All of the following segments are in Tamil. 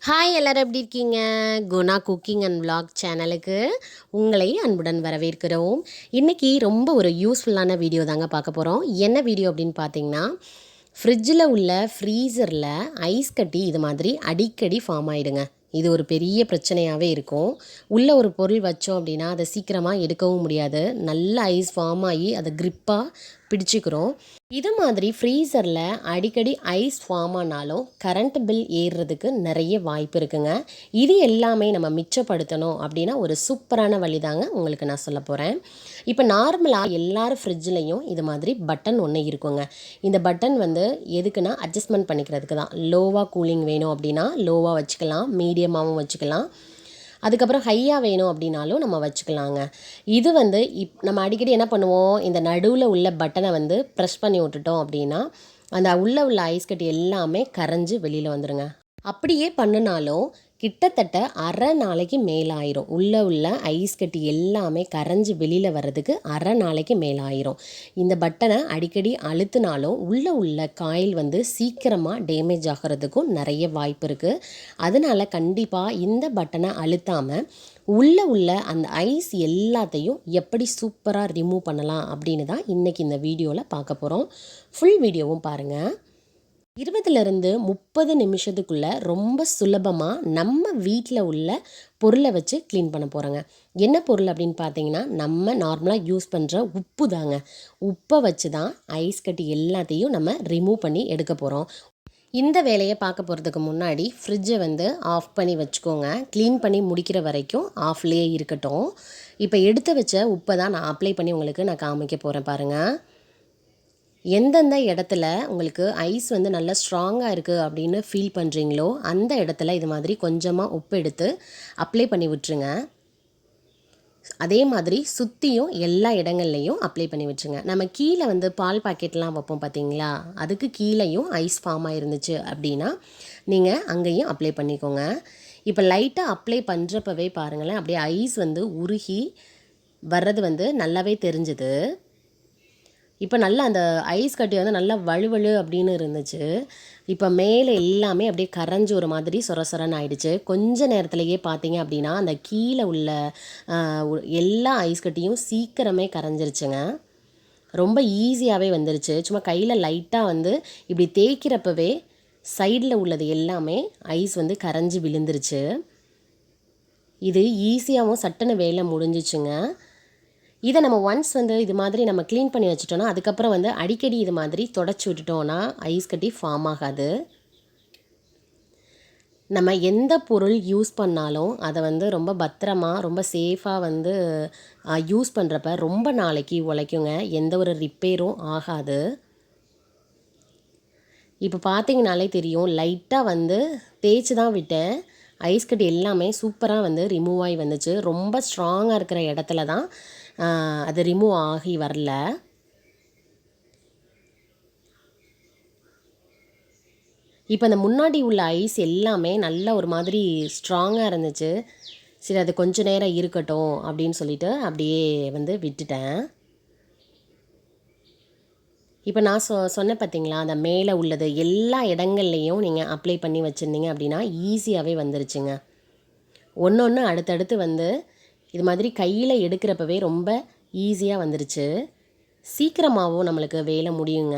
ஹாய் எல்லாரும் எப்படி இருக்கீங்க? குணா குக்கிங் அண்ட் vlog சேனலுக்கு உங்களை அன்புடன் வரவேற்கிறோம். இன்றைக்கி ரொம்ப ஒரு யூஸ்ஃபுல்லான வீடியோ தாங்க பார்க்க போகிறோம். என்ன வீடியோ அப்படின்னு பார்த்தீங்கன்னா, ஃப்ரிட்ஜில் உள்ள ஃப்ரீசரில் ஐஸ் கட்டி இது மாதிரி அடிக்கடி ஃபார்ம் ஆகிடுங்க. இது ஒரு பெரிய பிரச்சனையாகவே இருக்கும். உள்ளே ஒரு பொருள் வச்சோம் அப்படின்னா அதை சீக்கிரமாக எடுக்கவும் முடியாது. நல்ல ஐஸ் ஃபார்ம் ஆகி அதை க்ரிப்பாக பிடிச்சிக்கிறோம். இது மாதிரி ஃப்ரீசரில் அடிக்கடி ஐஸ் ஃபார்ம் ஆனாலும் கரண்ட் பில் ஏறுறதுக்கு நிறைய வாய்ப்பு இருக்குங்க. இது எல்லாமே நம்ம மிச்சப்படுத்தணும் அப்படின்னா ஒரு சூப்பரான வழி தாங்க உங்களுக்கு நான் சொல்ல போகிறேன். இப்போ நார்மலாக எல்லாரும் ஃப்ரிட்ஜ்லேயும் இது மாதிரி பட்டன் ஒன்று இருக்குங்க. இந்த பட்டன் எதுக்குன்னா அட்ஜஸ்ட்மெண்ட் பண்ணிக்கிறதுக்கு தான். லோவாக கூலிங் வேணும் அப்படின்னா லோவாக வச்சுக்கலாம், மீடியமாகவும் வச்சுக்கலாம். அதுக்கப்புறம் ஹையாக வேணும் அப்படின்னாலும் நம்ம வச்சுக்கலாங்க. இது நம்ம அடிக்கடி என்ன பண்ணுவோம், இந்த நடுவில் உள்ள பட்டனை ப்ரெஸ் பண்ணி விட்டுட்டோம் அப்படின்னா அந்த உள்ள ஐஸ் கட்டி எல்லாமே கரைஞ்சி வெளியில் வந்துடுங்க. அப்படியே பண்ணினாலும் கிட்டத்தட்ட அரை நாளைக்கு மேலாயிரும். உள்ள ஐஸ் கட்டி எல்லாமே கரைஞ்சி வெளியில் வர்றதுக்கு அரை நாளைக்கு மேலாயிரும். இந்த பட்டனை அடிக்கடி அழுத்தினாலும் உள்ள காயில் சீக்கிரமாக டேமேஜ் ஆகிறதுக்கும் நிறைய வாய்ப்பு இருக்குது. அதனால் கண்டிப்பாக இந்த பட்டனை அழுத்தாமல் உள்ள அந்த ஐஸ் எல்லாத்தையும் எப்படி சூப்பராக ரிமூவ் பண்ணலாம் அப்படின்னு தான் இன்றைக்கி இந்த வீடியோவில் பார்க்க போகிறோம். ஃபுல் வீடியோவும் பாருங்கள். 20-30 நிமிஷத்துக்குள்ளே ரொம்ப சுலபமாக நம்ம வீட்டில் உள்ள பொருளை வச்சு க்ளீன் பண்ண போகிறோங்க. என்ன பொருள் அப்படின்னு பார்த்தீங்கன்னா, நம்ம நார்மலாக யூஸ் பண்ணுற உப்பு தாங்க. உப்பை வச்சு தான் ஐஸ் கட்டி எல்லாத்தையும் நம்ம ரிமூவ் பண்ணி எடுக்க போகிறோம். இந்த வேலையை பார்க்க போகிறதுக்கு முன்னாடி ஃப்ரிட்ஜை ஆஃப் பண்ணி வச்சுக்கோங்க. க்ளீன் பண்ணி முடிக்கிற வரைக்கும் ஆஃப்லேயே இருக்கட்டும். இப்போ எடுத்து வச்ச உப்பை தான் நான் அப்ளை பண்ணி உங்களுக்கு நான் காமிக்க போகிறேன் பாருங்கள். எந்தெந்த இடத்துல உங்களுக்கு ஐஸ் நல்லா ஸ்ட்ராங்காக இருக்குது அப்படின்னு ஃபீல் பண்ணுறீங்களோ அந்த இடத்துல இது மாதிரி கொஞ்சமாக உப்பு எடுத்து அப்ளை பண்ணி விட்டுருங்க. அதே மாதிரி சுற்றியும் எல்லா இடங்கள்லையும் அப்ளை பண்ணி விட்டுருங்க. நம்ம கீழே பால் பாக்கெட்லாம் வைப்போம் பார்த்தீங்களா, அதுக்கு கீழேயும் ஐஸ் ஃபார்ம் ஆகிருந்துச்சு அப்படின்னா நீங்கள் அங்கேயும் அப்ளை பண்ணிக்கோங்க. இப்போ லைட்டாக அப்ளை பண்ணுறப்பவே பாருங்களேன், அப்படியே ஐஸ் உருகி வர்றது நல்லாவே தெரிஞ்சுது. இப்போ நல்லா அந்த ஐஸ் கட்டி நல்லா வழுவழு அப்படின்னு இருந்துச்சு. இப்போ மேலே எல்லாமே அப்படியே கரைஞ்சி ஒரு மாதிரி சொரன்னு ஆயிடுச்சு. கொஞ்ச நேரத்துலையே பார்த்தீங்க அப்படின்னா அந்த கீழே உள்ள எல்லா ஐஸ் கட்டியும் சீக்கிரமே கரைஞ்சிருச்சுங்க. ரொம்ப ஈஸியாகவே வந்துருச்சு. சும்மா கையில் லைட்டாக இப்படி தேய்க்கிறப்பவே சைடில் உள்ளது எல்லாமே ஐஸ் கரைஞ்சி விழுந்துருச்சு. இது ஈஸியாகவும் சட்டுன்னு வேலை முடிஞ்சிச்சுங்க. இதை நம்ம ஒன்ஸ் இது மாதிரி நம்ம க்ளீன் பண்ணி வச்சுட்டோன்னா அதுக்கப்புறம் அடிக்கடி இது மாதிரி தொடச்சி விட்டுட்டோன்னா ஐஸ் கட்டி ஃபார்ம் ஆகாது. நம்ம எந்த பொருள் யூஸ் பண்ணாலும் அதை ரொம்ப பத்திரமா ரொம்ப சேஃபாக யூஸ் பண்ணுறப்ப ரொம்ப நாளைக்கு உழைக்குங்க. எந்த ஒரு ரிப்பேரும் ஆகாது. இப்போ பார்த்தீங்கனாலே தெரியும், லைட்டாக தேய்ச்சி தான் விட்டேன். ஐஸ் கட்டி எல்லாமே சூப்பராக ரிமூவ் ஆகி வந்துச்சு. ரொம்ப ஸ்ட்ராங்காக இருக்கிற இடத்துல தான் அது ரிமூவ் ஆகி வரல. இப்போ அந்த முன்னாடி உள்ள ஐஸ் எல்லாமே நல்ல ஒரு மாதிரி ஸ்ட்ராங்காக இருந்துச்சு. சரி, அது கொஞ்ச நேரம் இருக்கட்டும் அப்படின்னு சொல்லிட்டு அப்படியே விட்டுட்டேன். இப்போ நான் சொன்னேன் பார்த்தீங்களா, அந்த மேலே உள்ளது எல்லா இடங்கள்லையும் நீங்கள் அப்ளை பண்ணி வச்சுருந்தீங்க அப்படின்னா ஈஸியாகவே வந்துருச்சுங்க. ஒன்று அடுத்தடுத்து இது மாதிரி கையில் எடுக்கிறப்பவே ரொம்ப ஈஸியாக வந்துருச்சு. சீக்கிரமாகவும் நம்மளுக்கு வேலை முடியுங்க.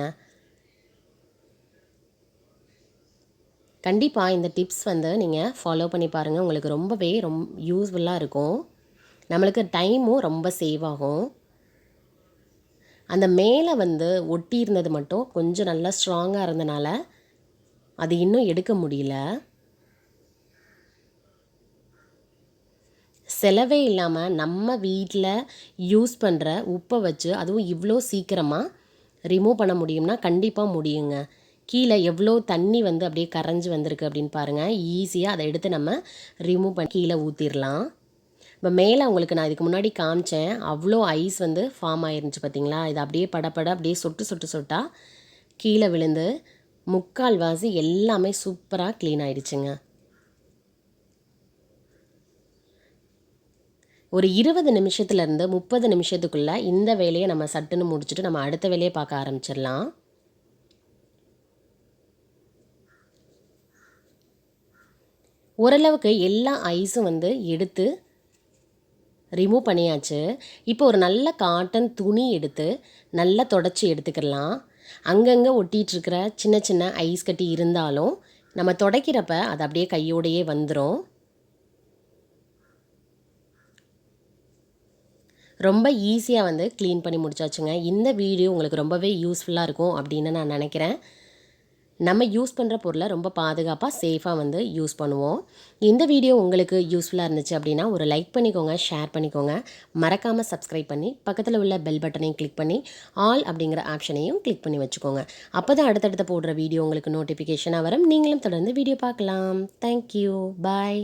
கண்டிப்பாக இந்த டிப்ஸ் நீங்கள் ஃபாலோ பண்ணி பாருங்கள். உங்களுக்கு ரொம்பவே யூஸ்ஃபுல்லாக இருக்கும். நம்மளுக்கு டைமும் ரொம்ப சேவ் ஆகும். அந்த மேலே ஒட்டி இருந்தது மட்டும் கொஞ்சம் நல்லா ஸ்ட்ராங்காக இருந்தனால அது இன்னும் எடுக்க முடியல. செலவே இல்லாமல் நம்ம வீட்டில் யூஸ் பண்ணுற உப்பை வச்சு அதுவும் இவ்வளோ சீக்கிரமாக ரிமூவ் பண்ண முடியும்னா கண்டிப்பாக முடியுங்க. கீழே எவ்வளோ தண்ணி அப்படியே கரைஞ்சி வந்திருக்கு அப்படின்னு பாருங்கள். ஈஸியாக அதை எடுத்து நம்ம ரிமூவ் பண்ணி கீழே ஊற்றிடலாம். இப்போ மேலே உங்களுக்கு நான் இதுக்கு முன்னாடி காமிச்சேன், அவ்வளோ ஐஸ் ஃபார்ம் ஆயிருந்துச்சு பார்த்தீங்களா. இது அப்படியே படப்பட அப்படியே சொட்டாக கீழே விழுந்து முக்கால்வாசி எல்லாமே சூப்பராக க்ளீன் ஆயிடுச்சுங்க. ஒரு 20 நிமிஷத்துலேருந்து 30 நிமிஷத்துக்குள்ளே இந்த வேலையை நம்ம சட்டுன்னு முடிச்சுட்டு நம்ம அடுத்த வேலையை பார்க்க ஆரம்பிச்சிடலாம். ஓரளவுக்கு எல்லா ஐஸும் வந்து எடுத்து ரிமூவ் பண்ணியாச்சு. இப்போ ஒரு நல்ல காட்டன் துணி எடுத்து நல்லா தொடச்சி எடுத்துக்கிடலாம். அங்கங்கே ஒட்டிகிட்ருக்கிற சின்ன சின்ன ஐஸ் கட்டி இருந்தாலும் நம்ம துடைக்கிறப்ப அது அப்படியே கையோடையே வந்துடும். ரொம்ப ஈஸியாக வந்து க்ளீன் பண்ணி முடிச்சாச்சுங்க. இந்த வீடியோ உங்களுக்கு ரொம்பவே யூஸ்ஃபுல்லாக இருக்கும் அப்படின்னு நான் நினைக்கிறேன். நம்ம யூஸ் பண்ணுற பொருளை ரொம்ப பாதுகாப்பாக சேஃபாக வந்து யூஸ் பண்ணுவோம். இந்த வீடியோ உங்களுக்கு யூஸ்ஃபுல்லாக இருந்துச்சு அப்படின்னா ஒரு லைக் பண்ணிக்கோங்க, ஷேர் பண்ணிக்கோங்க. மறக்காமல் சப்ஸ்கிரைப் பண்ணி பக்கத்தில் உள்ள பெல் பட்டனையும் கிளிக் பண்ணி ஆல் அப்படிங்கிற ஆப்ஷனையும் கிளிக் பண்ணி வச்சுக்கோங்க. அப்போ தான் அடுத்தடுத்து போடுற வீடியோ உங்களுக்கு நோட்டிஃபிகேஷனாக வரும். நீங்களும் தொடர்ந்து வீடியோ பார்க்கலாம். தேங்க்யூ. பாய்.